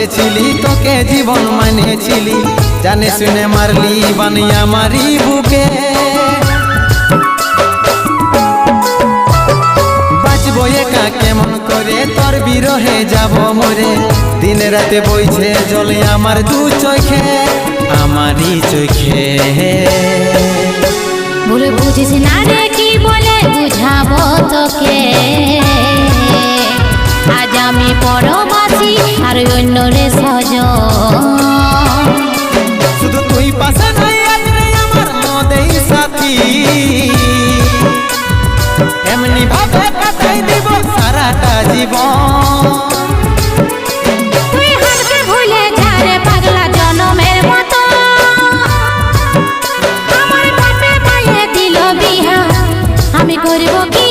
করেছিলি তোকে জীবন মানেছিলি, জানে শুনে মারলি বানিয়া মারি বুকে। বাঁচবো একা কেমন করে তোর বিরহে যাব মরে, দিনে রাতে বইছে জলে আমার দু চোখে, আমারই চোখে। ভুল বুঝিস না রে কি বলে বুঝাবো তোকে, আজ আমি পরবাসী আর অন্য রে সজন। শুধু তুই পাশে নাই আজ রে আমার মদেই সাথী, এমনি ভাবে কাটাই দিব সারাটা জীবন।